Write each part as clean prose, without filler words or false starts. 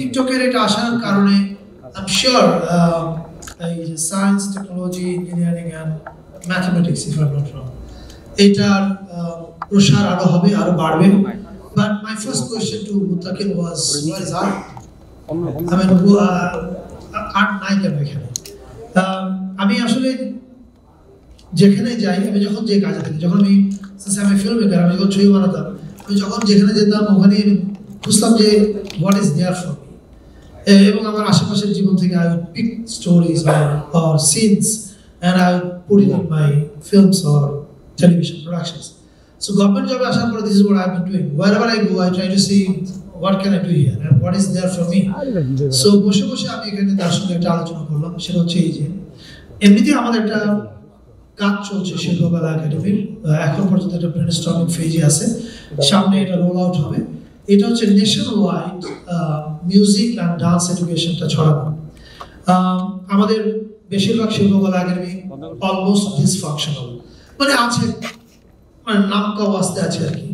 টিকটকের এটা আসার কারণে আই এম শিওর এই যে science, technology, engineering and mathematics if I am not wrong, এটার প্রসার আরো হবে, আরো বাড়বে। But my first question to Muttakin was what is art? I mean, art নাই কেন এখানে? আমি আসলে যেখানে যাই, আমি যখন যে কাজে থাকি, যখন আমি ফিল্ম মেকার, আমি যখন ছবি বানাতাম, আমি যখন যেখানে যেতাম ওখানে বুঝতাম যে what is there for me, এবং আমার আশেপাশের জীবন থেকে I would pick stories or scenes and I would put it in my films or television productions. So government job asked for this is what I've been doing. Wherever I go, I try to see what can I do here and what is there for me. So বসে বসে আমি এখানে তার সঙ্গে একটা আলোচনা করলাম, সেটা হচ্ছে এই যে এমনিতেই আমাদের একটা কাজ চলছে শিল্পকলা একাডেমির, এখন পর্যন্ত একটা ব্রেনস্টর্মিং ফেজে আছে, সামনে এটা রোল আউট হবে। এটা হচ্ছে nationwide music and dance এডুকেশনটা ছড়ানো। আমাদের বেশিরভাগ শিল্পকলা একাডেমি অলমোস্ট ডিসফাংশনাল, মানে আছে, মানে নামকা ওয়াস্তে আছে আর কি।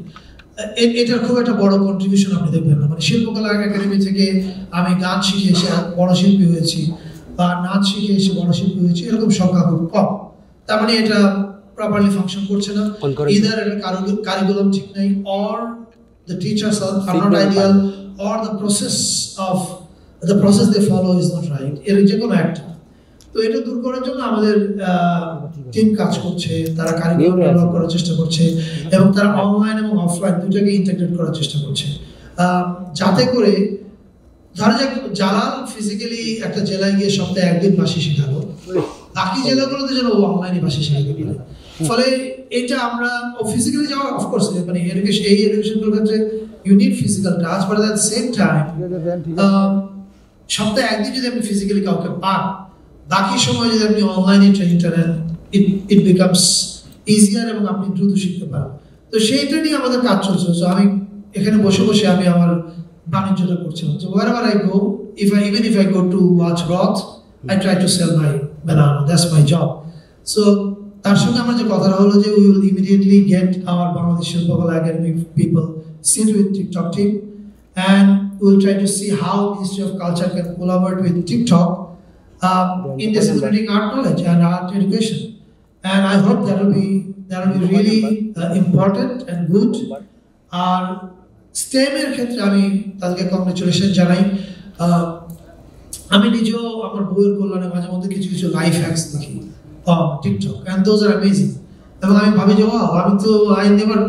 এটার খুব একটা বড় কন্ট্রিবিউশন আপনি দেখবেন না। মানে শিল্পকলা একাডেমি থেকে আমি গান শিখে এসে বড় শিল্পী হয়েছি, বা নাচ শিখে এসে বড় শিল্পী হয়েছি, এরকম সংখ্যা খুব কম। তার মানে এটা প্রপারলি ফাংশন করছে না, ইদার এটা কারিকুলাম ঠিক নাই, or the teachers are not ideal, or the process they follow is not right, এর যে কোনো একটা। তো এটা দূর করার জন্য আমাদের টিম কাজ করছে, তারা কারিকুলাম ডেভেলপ করার চেষ্টা করছে, এবং তারা অনলাইন এবং অফলাইন দুটাকে ইন্টিগ্রেট করার চেষ্টা করছে, যাতে করে ধরা যাক জালাল ফিজিক্যালি একটা জেলায় গিয়ে সপ্তাহে একদিন বাঁশি শেখালো, বাকি জেলাগুলোতে যেন অনলাইনে বাঁশি শেখাতে পারে। ফলে এটা আমরা ফিজিক্যালি যাওয়া, অফকোর্স মানে এই এডুকেশনগুলোর ক্ষেত্রে you need physical touch, but at the same time সপ্তাহে একদিন যদি আপনি ফিজিক্যালি কাউকে পান, বাকি সময় যদি আপনি অনলাইনে ট্রেনিংটা নেন, ইট বিকামস ইজিয়ার এবং আপনি দ্রুত শিখতে পারেন। তো সেইটা নিয়ে আমাদের কাজ চলছে। তো আমি এখানে বসে বসে আমি আমার বাণিজ্যটা করছিলাম। So wherever I go, even if I go to watch Roth, I try to sell my banana. That's my job. So তার সঙ্গে আমার যে কথাটা হলো যে we will immediately get our Bangladesh Shilpakala Academy people sit with TikTok team, and we will try to see how Ministry of Culture can collaborate with TikTok in disseminating art knowledge and art education. And I hope that will be really important and good. STEM এর ক্ষেত্রে আমি তাদেরকে congratulation জানাই। আমি নিজেও আমার বইয়ের কল্যাণে মাঝে মধ্যে কিছু কিছু লাইফ হ্যাকস দেখি TikTok, and those are amazing. এবং আমি ভাবি যে আমি তো I never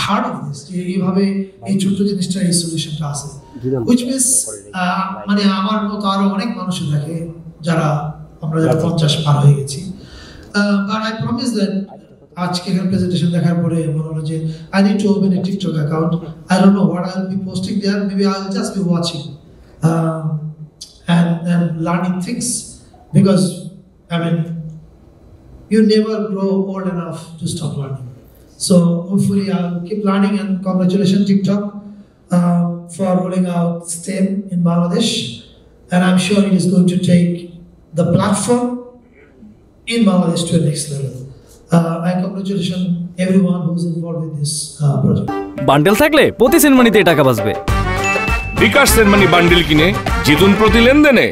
heard of this, যে এইভাবে এই ছোট্ট জিনিসটা এই সলিউশনটা আছে, হুইচ মিনস মানে আমার মতো আরো অনেক মানুষ থাকে যারা 50 পার হয়ে গেছি। বাট আই প্রমিস দ্যাট আজকে এখানে প্রেজেন্টেশন দেখার পরে মনে হলো যে I need to open a TikTok account. I don't know what I will be posting there, maybe I will just be watching and learning things, because I mean you never grow old enough to stop learning. So hopefully I'll keep learning, and congratulations TikTok for rolling out STEM in Bangladesh, and I'm sure it is going to take the platform in Bangladesh to the next level. I congratulate everyone who's involved with this project. Bundle থাকলে প্রতি সেনমানিতে টাকা বাঁচবে। বিকাশ send money bundle কিনে জিতুন প্রতি লেনদেনে।